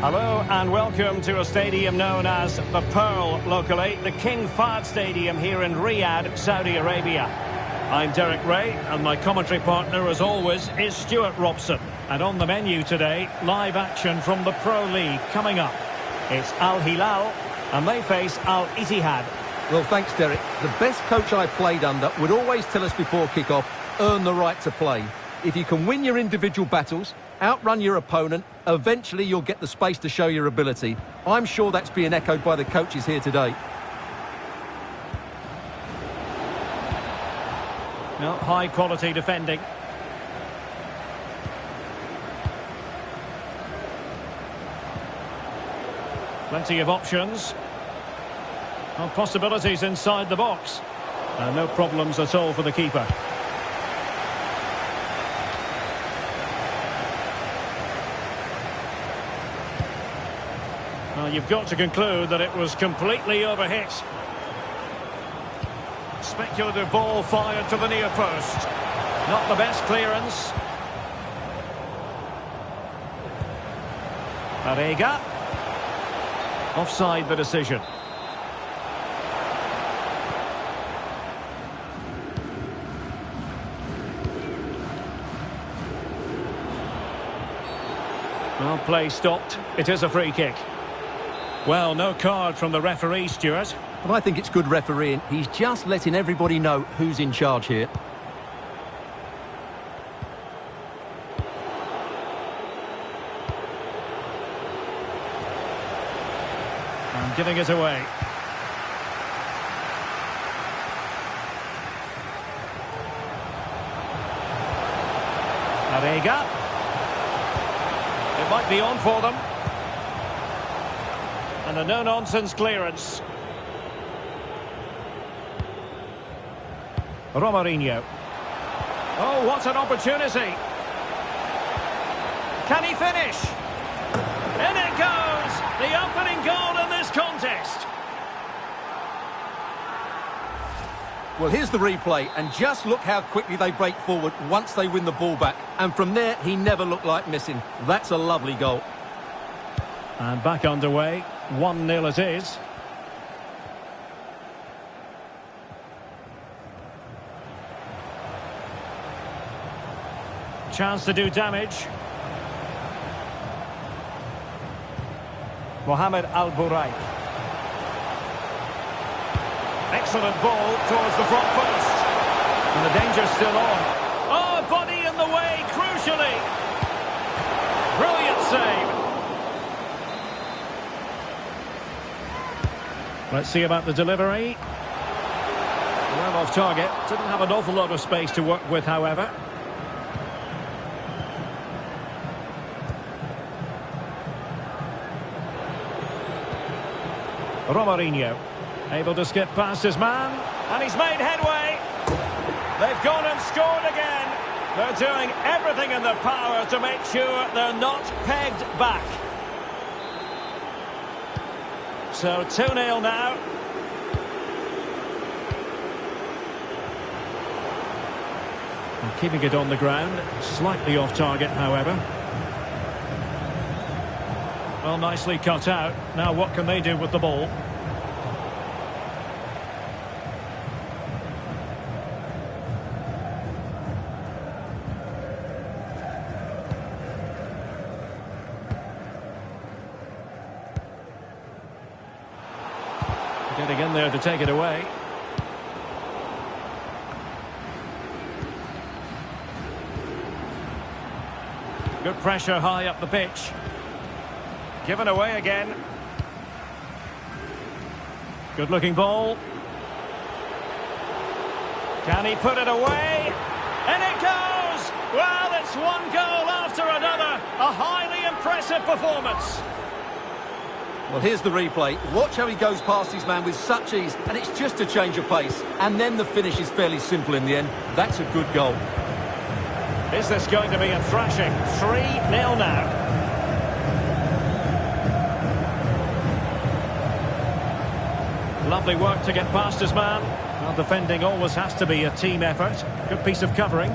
Hello and welcome to a stadium known as the Pearl locally, the King Fahd Stadium here in Riyadh, Saudi Arabia. I'm Derek Ray and my commentary partner as always is Stuart Robson. And on the menu today, live action from the Pro League coming up. It's Alhilal and they face Al Ittihad. Well, thanks Derek. The best coach I played under would always tell us before kick-off, earn the right to play. If you can win your individual battles, outrun your opponent, eventually you'll get the space to show your ability. I'm sure that's being echoed by the coaches here today. No, high quality defending. Plenty of options. Well, possibilities inside the box. No problems at all for the keeper. Well, you've got to conclude that it was completely overhit. Speculative ball fired to the near post. Not the best clearance. Arega. Offside the decision. Well, play stopped. It is a free kick. Well, no card from the referee, Stuart. But I think it's good refereeing. He's just letting everybody know who's in charge here. And giving it away. Arega. It might be on for them. And a no-nonsense clearance. Romarinho. Oh, what an opportunity. Can he finish? In it goes! The opening goal in this contest. Well, here's the replay, and just look how quickly they break forward once they win the ball back. And from there, he never looked like missing. That's a lovely goal. And back underway. 1-0 it is. Chance to do damage. Mohamed Al-Buraik. Excellent ball towards the front post. And the danger's still on. Oh, body in the way, crucially. Brilliant save. Let's see about the delivery. Well off target. Didn't have an awful lot of space to work with, however. Romarinho. Able to skip past his man. And he's made headway. They've gone and scored again. They're doing everything in their power to make sure they're not pegged back. So 2-0 now. And keeping it on the ground. Slightly off target, however. Well, nicely cut out. Now what can they do with the ball? Getting in there to take it away. Good pressure high up the pitch. Given away again. Good looking ball. Can he put it away? And it goes! Well, it's one goal after another. A highly impressive performance. Well, here's the replay. Watch how he goes past his man with such ease, and it's just a change of pace. And then the finish is fairly simple in the end. That's a good goal. Is this going to be a thrashing? 3-0 now. Lovely work to get past his man. Well, defending always has to be a team effort. Good piece of covering.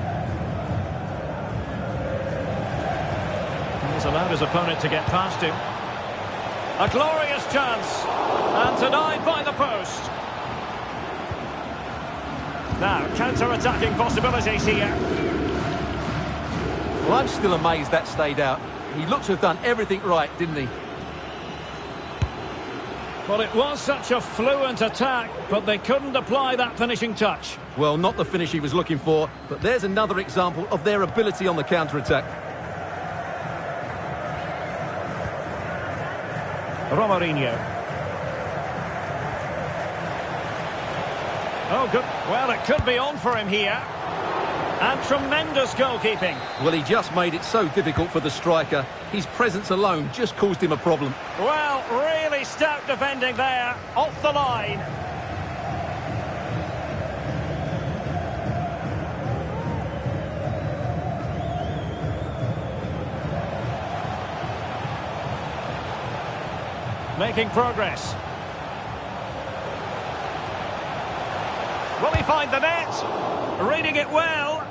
He's allowed his opponent to get past him. A glorious chance. And denied by the post. Now, counter-attacking possibilities here. Well, I'm still amazed that stayed out. He looked to have done everything right, didn't he? Well, it was such a fluent attack, but they couldn't apply that finishing touch. Well, not the finish he was looking for, but there's another example of their ability on the counter-attack. Romarinho. Oh, good. Well, it could be on for him here. And tremendous goalkeeping. Well, he just made it so difficult for the striker. His presence alone just caused him a problem. Well, really stout defending there. Off the line. Making progress. Will he find the net? Reading it well.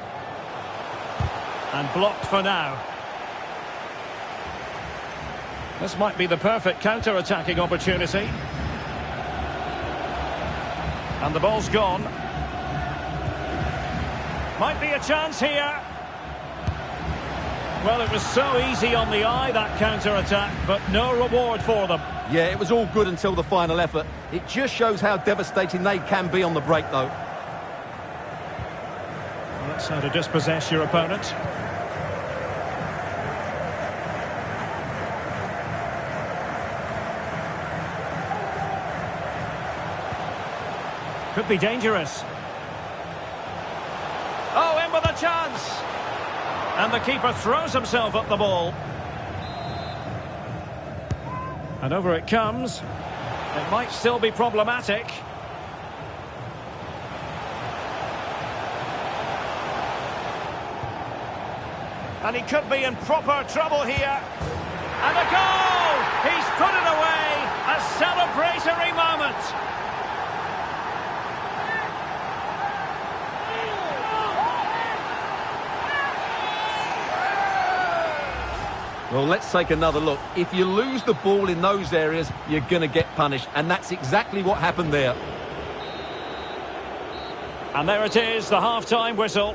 And blocked for now. This might be the perfect counter-attacking opportunity. And the ball's gone. Might be a chance here. Well, it was so easy on the eye, that counter-attack, but no reward for them. Yeah, it was all good until the final effort. It just shows how devastating they can be on the break, though. Well, that's how to dispossess your opponent. Could be dangerous. Oh, in with a chance! And the keeper throws himself at the ball. And over it comes. It might still be problematic. And he could be in proper trouble here. And a goal! He's put it away! A celebratory moment! Well, let's take another look. If you lose the ball in those areas, you're going to get punished. And that's exactly what happened there. And there it is, the half-time whistle.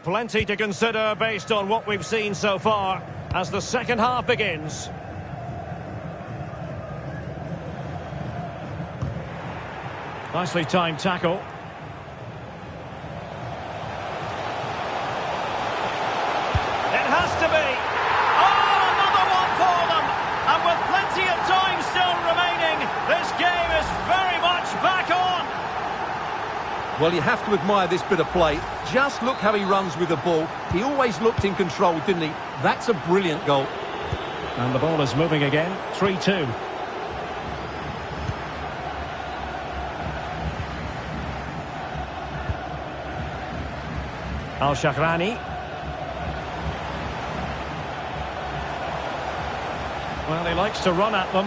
Plenty to consider based on what we've seen so far as the second half begins. Nicely timed tackle. It has to be. Oh, another one for them. And with plenty of time still remaining, this game is very much back on. Well, you have to admire this bit of play. Just look how he runs with the ball. He always looked in control, didn't he? That's a brilliant goal. And the ball is moving again. 3-2. Al-Shahrani. Well, he likes to run at them.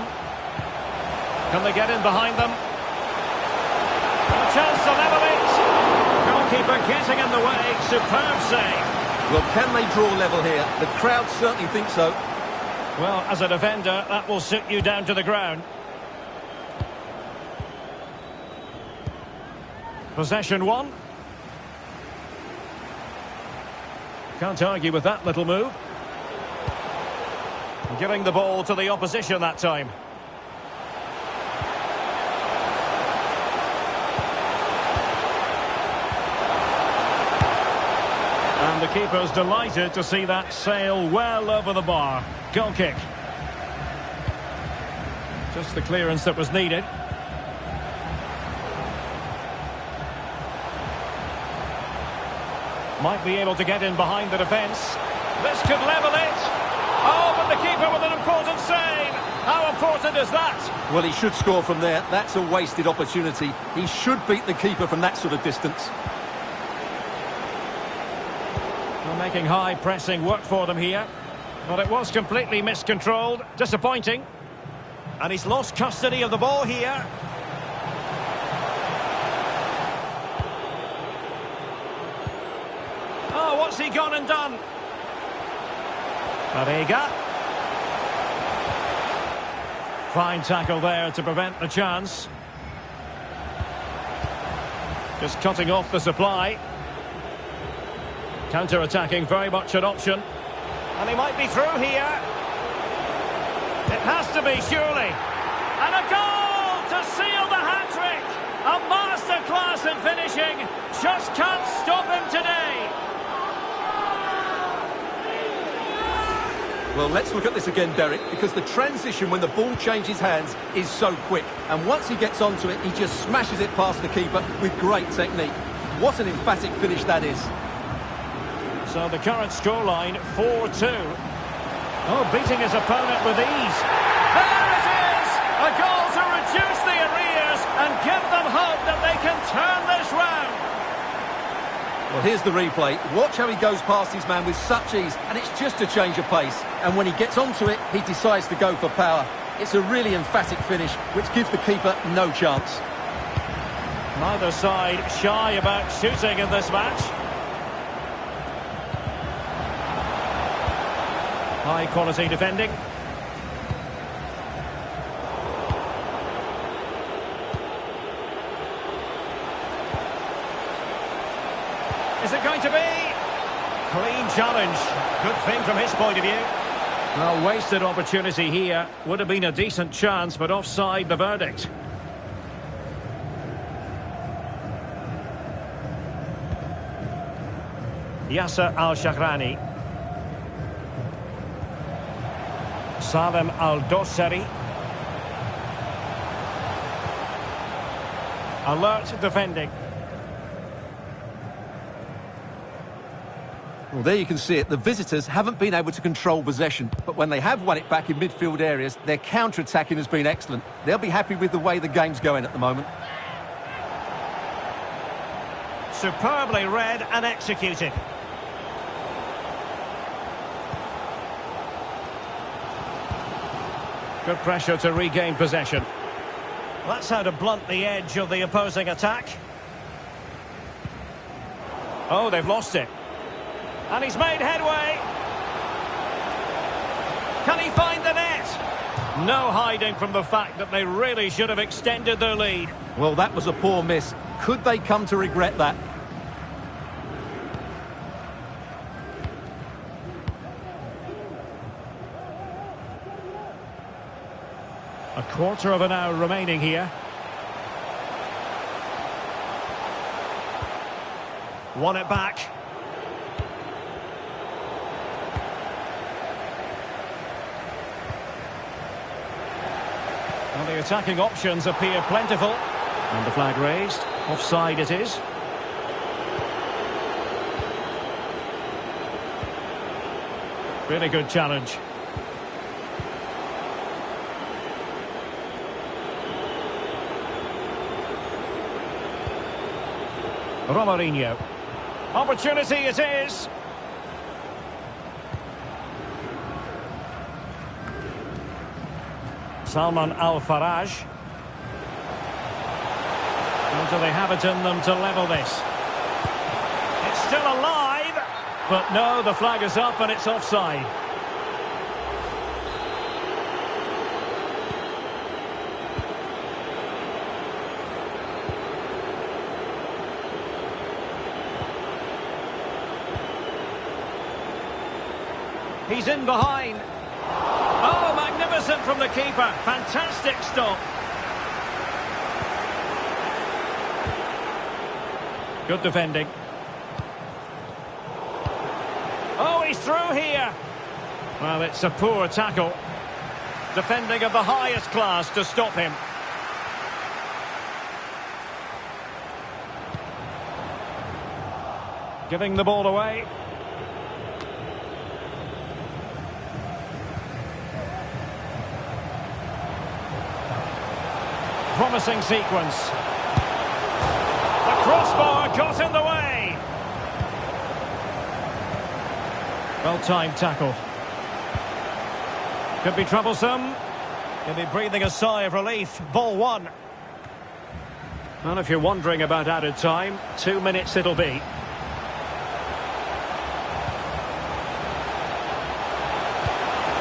Can they get in behind them? A chance to level it. Goalkeeper getting in the way. Superb save. Well, can they draw level here? The crowd certainly think so. Well, as a defender, that will sit you down to the ground. Possession one. Can't argue with that little move. Giving the ball to the opposition that time. And the keeper's delighted to see that sail well over the bar. Goal kick. Just the clearance that was needed. Might be able to get in behind the defence. This could level it. Oh, but the keeper with an important save. How important is that? Well, he should score from there. That's a wasted opportunity. He should beat the keeper from that sort of distance. Well, making high pressing work for them here. But it was completely miscontrolled. Disappointing. And he's lost custody of the ball here. Oh, what's he gone and done? Marega. Fine tackle there to prevent the chance. Just cutting off the supply. Counter-attacking, very much an option. And he might be through here. It has to be, surely. And a goal to seal the hat-trick. A masterclass in finishing. Just can't stop him today. Well, let's look at this again, Derek, because the transition when the ball changes hands is so quick. And once he gets onto it, he just smashes it past the keeper with great technique. What an emphatic finish that is. So the current scoreline, 4-2. Oh, beating his opponent with ease. And there it is! A goal to reduce the arrears and give them hope that they can turn this round. Well, here's the replay. Watch how he goes past his man with such ease, and it's just a change of pace. And when he gets onto it, he decides to go for power. It's a really emphatic finish, which gives the keeper no chance. Neither side shy about shooting in this match. High quality defending. Is it going to be? Clean challenge. Good thing from his point of view. Well, wasted opportunity here. Would have been a decent chance, but offside the verdict. Yasser Al-Shahrani. Salem Al-Dossari. Alert defending. Well, there you can see it. The visitors haven't been able to control possession, but when they have won it back in midfield areas, their counter-attacking has been excellent. They'll be happy with the way the game's going at the moment. Superbly read and executed. Good pressure to regain possession. That's how to blunt the edge of the opposing attack. Oh, they've lost it. And he's made headway. Can he find the net? No hiding from the fact that they really should have extended their lead. Well, that was a poor miss. Could they come to regret that? A quarter of an hour remaining here. Won it back. Well, the attacking options appear plentiful. And the flag raised. Offside it is. Really good challenge. Romarinho. Opportunity it is. Salman Al-Faraj. Or do they have it in them to level this? It's still alive, but no, the flag is up and it's offside. He's in behind. Oh, magnificent from the keeper. Fantastic stop. Good defending. Oh, he's through here. Well, it's a poor tackle. Defending of the highest class to stop him. Giving the ball away. Promising sequence. The crossbar got in the way. Well-timed tackle. Could be troublesome. He'll be breathing a sigh of relief. Ball one. Well, if you're wondering about added time, 2 minutes it'll be.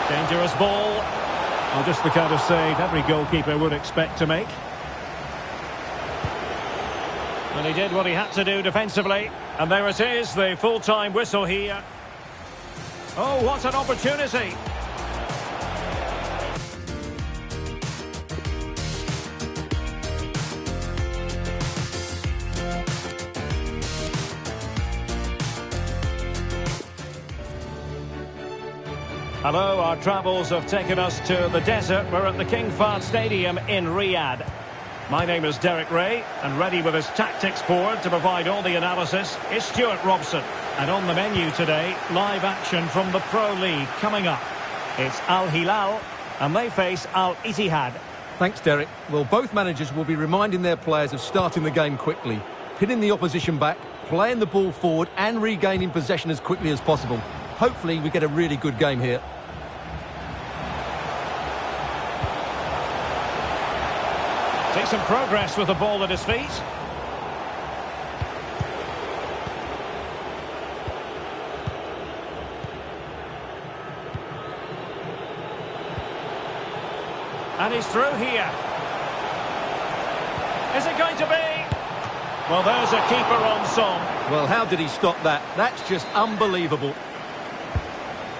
Dangerous ball. Well, just the kind of save every goalkeeper would expect to make. And he did what he had to do defensively. And there it is, the full-time whistle here. Oh, what an opportunity. Hello, our travels have taken us to the desert. We're at the King Fahd Stadium in Riyadh. My name is Derek Ray, and ready with his tactics board to provide all the analysis is Stuart Robson. And on the menu today, live action from the Pro League coming up. It's Alhilal, and they face Al-Ittihad. Thanks, Derek. Well, both managers will be reminding their players of starting the game quickly, pinning the opposition back, playing the ball forward and regaining possession as quickly as possible. Hopefully we get a really good game here. Takes some progress with the ball at his feet. And he's through here. Is it going to be? Well, there's a keeper on song. Well, how did he stop that? That's just unbelievable.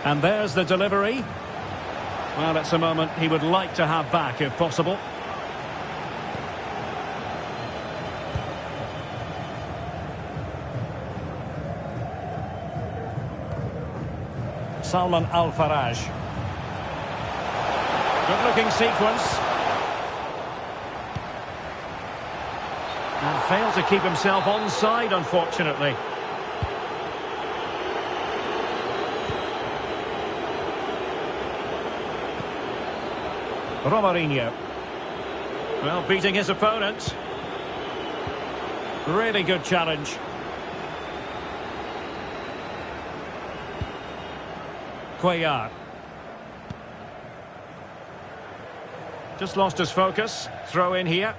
And there's the delivery. Well, it's a moment he would like to have back if possible. Salman Al-Faraj. Good-looking sequence. And failed to keep himself onside, unfortunately. Romarinho. Well, beating his opponent. Really good challenge. Cuellar. Just lost his focus. Throw in here.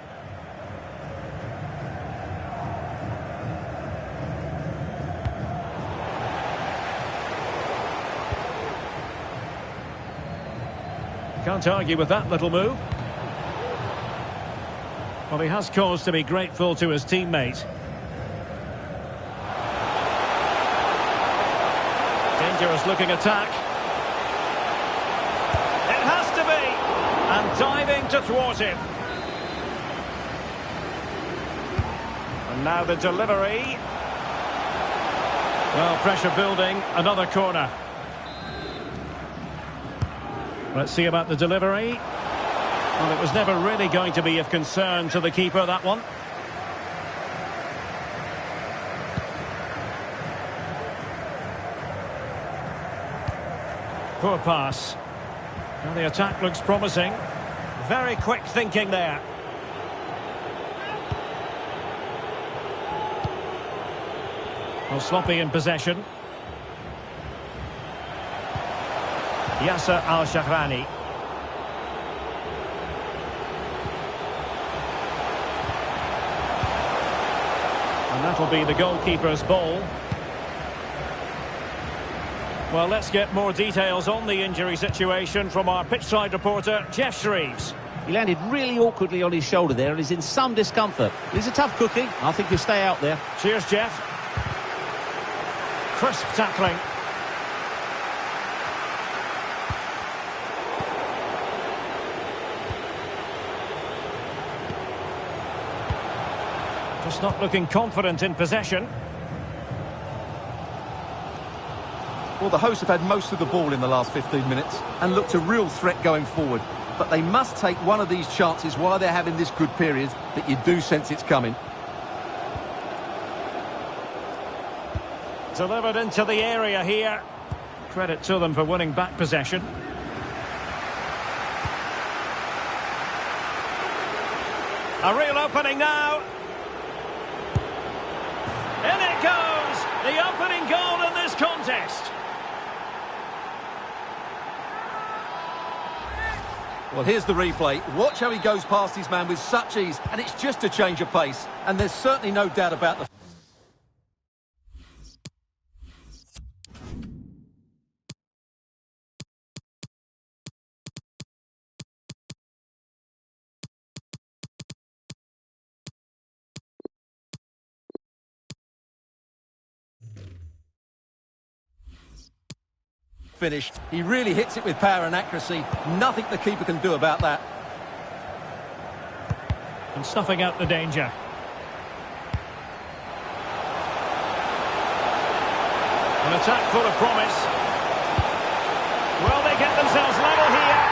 Can't argue with that little move. Well, he has cause to be grateful to his teammate. Dangerous looking attack. It has to be. And diving to thwart him. And now the delivery. Well, pressure building. Another corner. Let's see about the delivery. Well, it was never really going to be of concern to the keeper, that one. Poor pass. Well, the attack looks promising. Very quick thinking there. Well, sloppy in possession. Yasser Al-Shahrani. And that'll be the goalkeeper's ball. Well, let's get more details on the injury situation from our pitchside reporter, Jeff Shreves. He landed really awkwardly on his shoulder there and is in some discomfort. He's a tough cookie. I think he'll stay out there. Cheers, Jeff. Crisp tackling. Just not looking confident in possession. Well, the hosts have had most of the ball in the last 15 minutes and looked a real threat going forward. But they must take one of these chances while they're having this good period that you do sense it's coming. Delivered into the area here. Credit to them for winning back possession. A real opening now. In it goes! The opening goal in this contest. Well, here's the replay. Watch how he goes past his man with such ease, and it's just a change of pace. And there's certainly no doubt about the finish. He really hits it with power and accuracy. Nothing the keeper can do about that. And snuffing out the danger. An attack full of promise. Will they get themselves level here?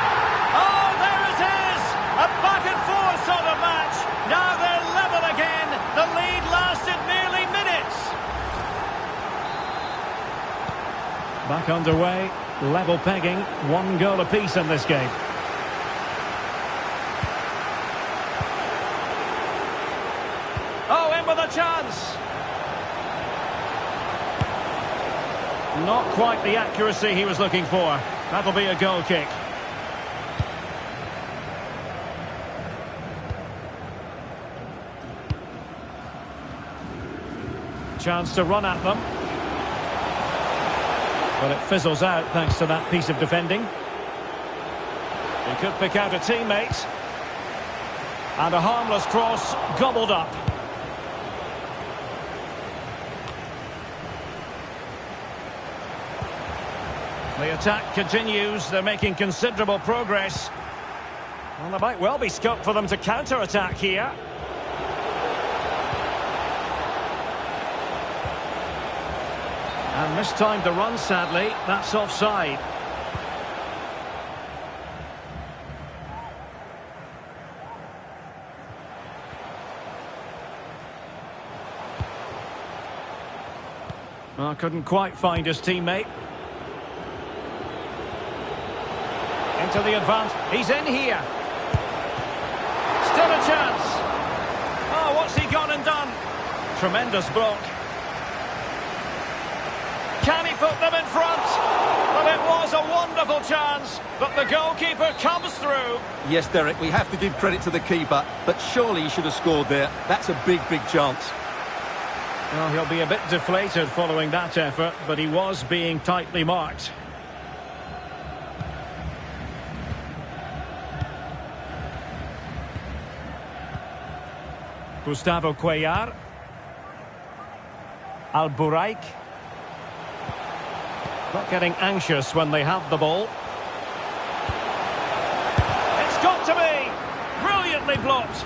Oh, there it is! A back and forth sort of match. Now they're level again. The lead lasted nearly minutes. Back underway. Level pegging. 1 goal apiece in this game. Oh, in with a chance. Not quite the accuracy he was looking for. That'll be a goal kick. Chance to run at them. Well, it fizzles out thanks to that piece of defending. He could pick out a teammate. And a harmless cross gobbled up. The attack continues. They're making considerable progress. Well, there might well be scope for them to counter-attack here. And mistimed the run, sadly. That's offside. Well, couldn't quite find his teammate. Into the advance. He's in here. Still a chance. Oh, what's he gone and done? Tremendous block. Can he put them in front? Well, it was a wonderful chance, but the goalkeeper comes through. Yes, Derek, we have to give credit to the keeper, but surely he should have scored there. That's a big, big chance. Well, he'll be a bit deflated following that effort, but he was being tightly marked. Gustavo Cuellar. Al-Buraik. Not getting anxious when they have the ball. It's got to be! Brilliantly blocked.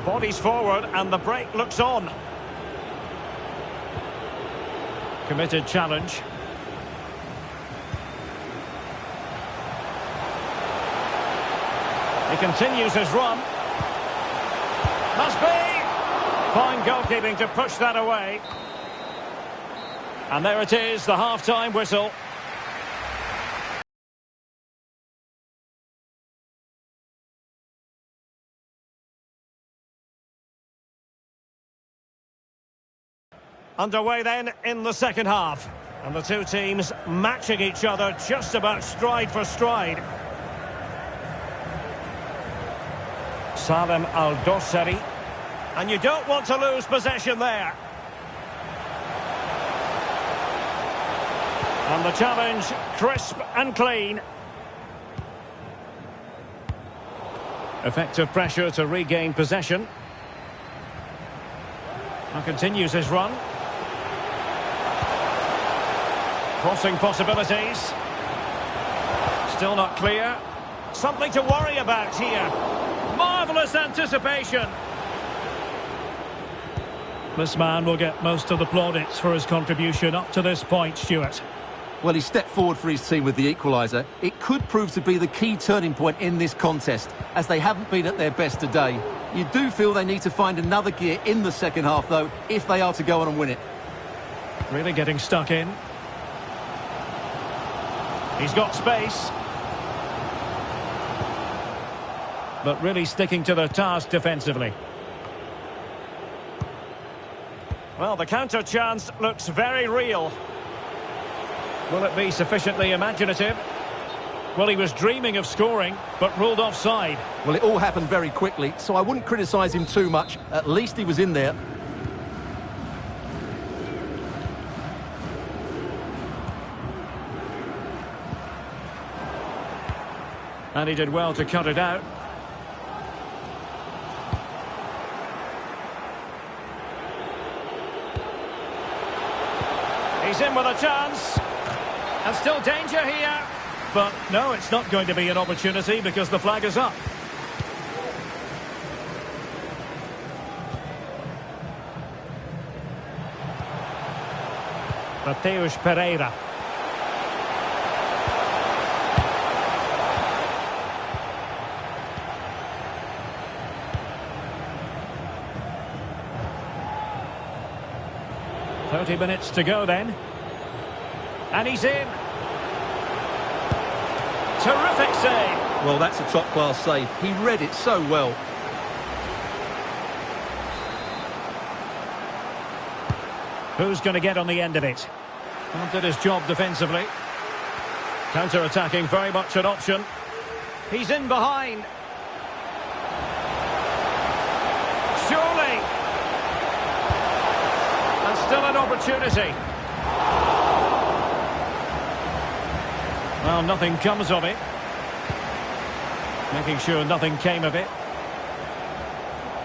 Bodies forward and the break looks on. Committed challenge. He continues his run. Must be! Fine goalkeeping to push that away. And there it is, the half-time whistle. Underway then in the second half. And the two teams matching each other just about stride for stride. Salem Al-Dossari. And you don't want to lose possession there. And the challenge, crisp and clean. Effective pressure to regain possession. And continues his run. Crossing possibilities. Still not clear. Something to worry about here. Marvellous anticipation. This man will get most of the plaudits for his contribution up to this point, Stuart. Well, he stepped forward for his team with the equaliser. It could prove to be the key turning point in this contest, as they haven't been at their best today. You do feel they need to find another gear in the second half, though, if they are to go on and win it. Really getting stuck in. He's got space. But really sticking to their task defensively. Well, the counter chance looks very real. Will it be sufficiently imaginative? Well, he was dreaming of scoring, but ruled offside. Well, it all happened very quickly, so I wouldn't criticise him too much. At least he was in there. And he did well to cut it out. He's in with a chance. And still danger here. But no, it's not going to be an opportunity because the flag is up. Mateus Pereira. "30 minutes to go then. And he's in. Terrific save. Well, that's a top-class save. He read it so well. Who's going to get on the end of it? Well, did his job defensively. Counter-attacking, very much an option. He's in behind. Surely. And still an opportunity. Well, nothing comes of it. Making sure nothing came of it.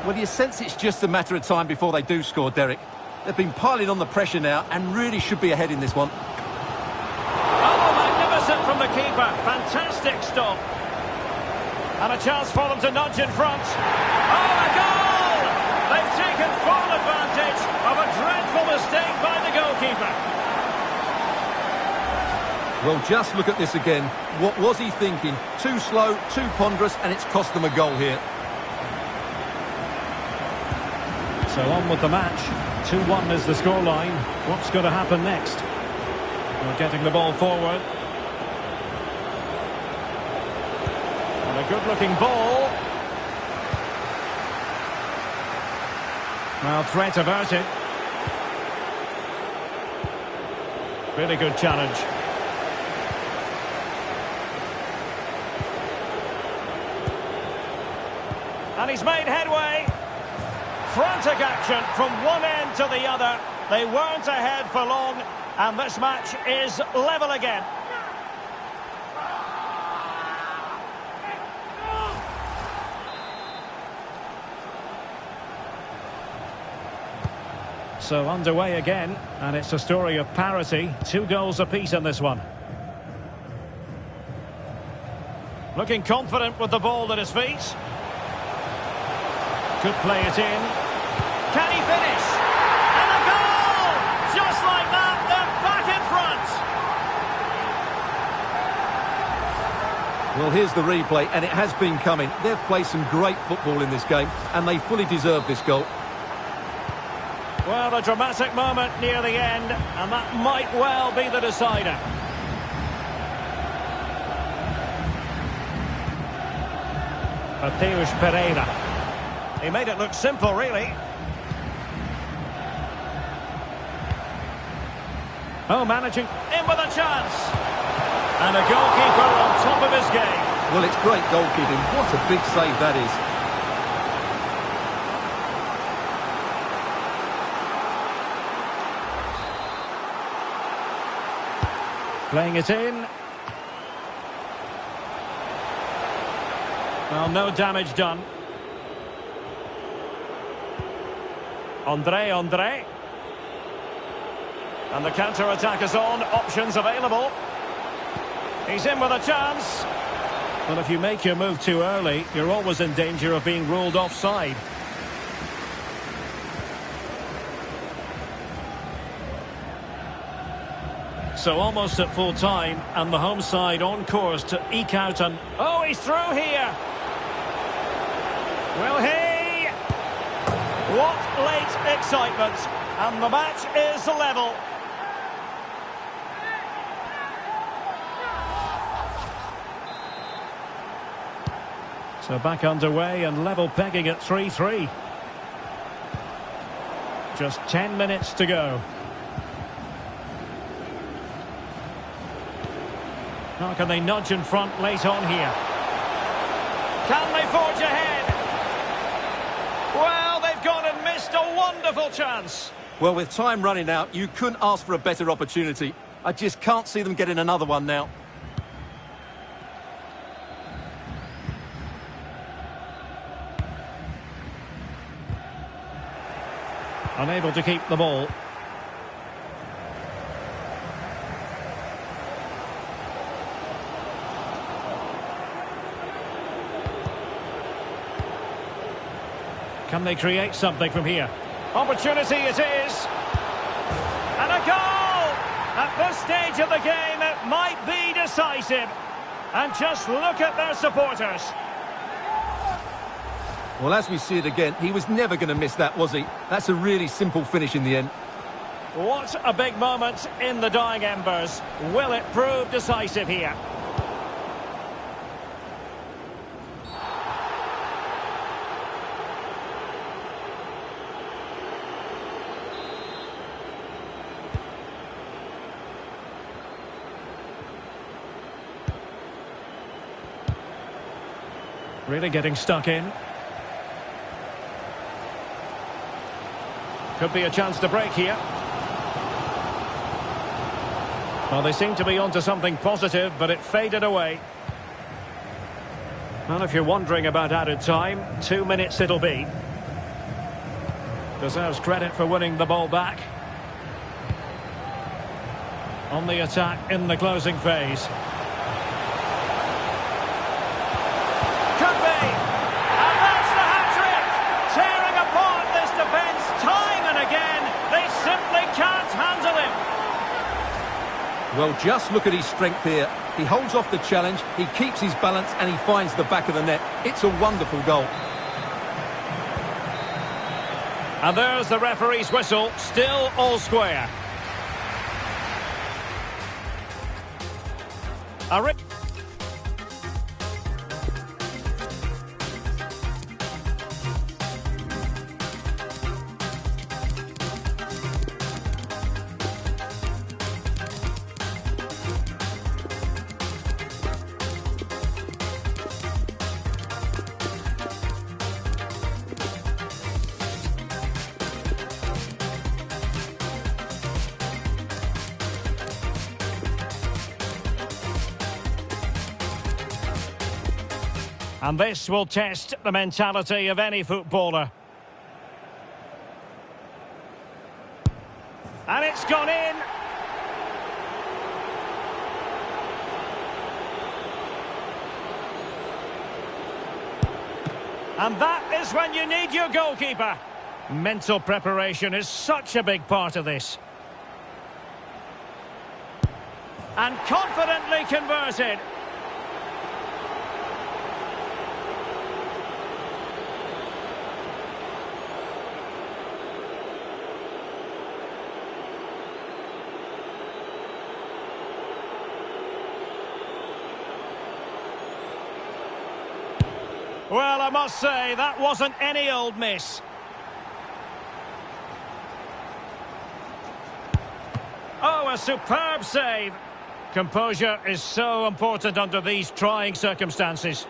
Well, you sense it's just a matter of time before they do score, Derek. They've been piling on the pressure now and really should be ahead in this one. Oh, magnificent from the keeper. Fantastic stop. And a chance for them to nudge in front. Oh, a goal! They've taken full advantage of a dreadful mistake by the goalkeeper. Well, just look at this again. What was he thinking? Too slow, too ponderous, and it's cost them a goal here. So on with the match. 2-1 is the scoreline. What's going to happen next? We're getting the ball forward. And a good-looking ball. Well, threat averted. Really good challenge. And he's made headway. Frantic action from one end to the other. They weren't ahead for long, and this match is level again. So underway again, and it's a story of parity. 2 goals apiece in this one. Looking confident with the ball at his feet. Could play it in. Can he finish? And a goal! Just like that, they're back in front. Well, here's the replay, and it has been coming. They've played some great football in this game, and they fully deserve this goal. Well, a dramatic moment near the end, and that might well be the decider. Mateus Pereira. He made it look simple, really. Oh, managing in with a chance. And a goalkeeper on top of his game. Well, it's great goalkeeping. What a big save that is. Playing it in. Well, no damage done. Andre. And the counter-attack is on. Options available. He's in with a chance. Well, if you make your move too early, you're always in danger of being ruled offside. So almost at full time, and the home side on course to eke out an... Oh, he's through here! Will he? What late excitement! And the match is level. So back underway and level pegging at 3-3. Just 10 minutes to go. How can they nudge in front late on here? Can they forge ahead? Well, they've gone and missed a wonderful chance. Well, with time running out, you couldn't ask for a better opportunity. I just can't see them getting another one now. Unable to keep the ball. Can they create something from here? Opportunity it is. And a goal! At this stage of the game, it might be decisive. And just look at their supporters. Well, as we see it again, he was never going to miss that, was he? That's a really simple finish in the end. What a big moment in the dying embers. Will it prove decisive here? Really getting stuck in. Could be a chance to break here. Well, they seem to be onto something positive, but it faded away. Well, if you're wondering about added time, 2 minutes it'll be. Deserves credit for winning the ball back. On the attack in the closing phase. Could be! And that's the hat-trick! Tearing apart this defence time and again. They simply can't handle him. Well, just look at his strength here. He holds off the challenge, he keeps his balance, and he finds the back of the net. It's a wonderful goal. And there's the referee's whistle, still all square. And this will test the mentality of any footballer. And it's gone in. And that is when you need your goalkeeper. Mental preparation is such a big part of this. And confidently converted. Well, I must say, that wasn't any old miss. Oh, a superb save. Composure is so important under these trying circumstances.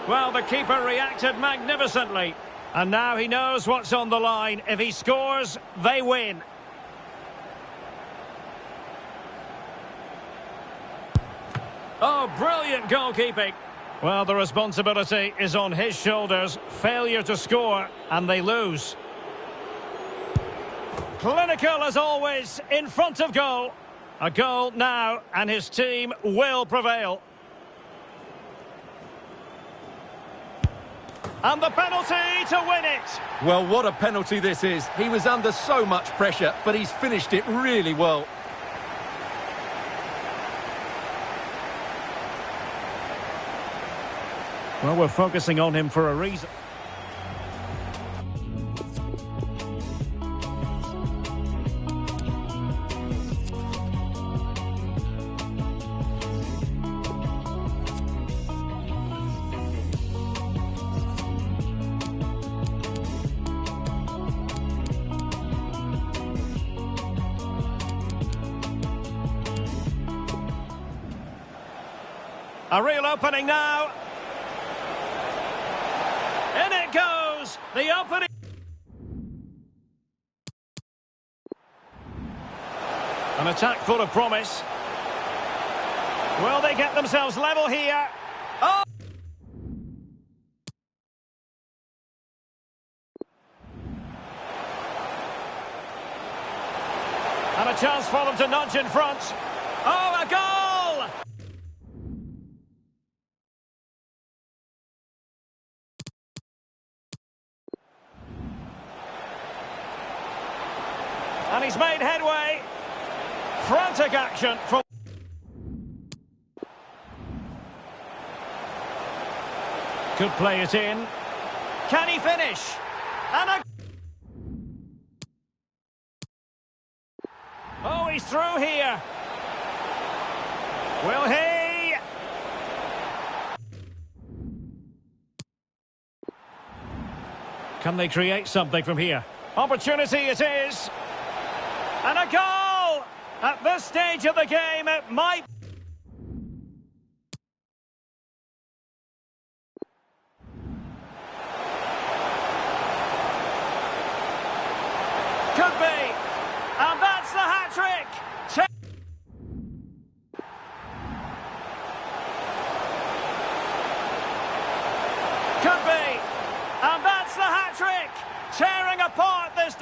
Well, the keeper reacted magnificently. And now he knows what's on the line. If he scores, they win. Oh, brilliant goalkeeping. Well, the responsibility is on his shoulders. Failure to score, and they lose. Clinical as always, in front of goal. A goal now, and his team will prevail. And the penalty to win it. Well, what a penalty this is. He was under so much pressure, but he's finished it really well. Well, we're focusing on him for a reason. A real opening now. In it goes! The opening... An attack full of promise. Will they get themselves level here? Oh! And a chance for them to nudge in front. Oh, a goal! And he's made headway. Frantic action from... Could play it in. Can he finish? And a... Oh, he's through here. Will he? Can they create something from here? Opportunity it is. And a goal! At this stage of the game, it might... Could be. And that's the hat-trick. Could be. And that's the hat-trick. Tearing apart this...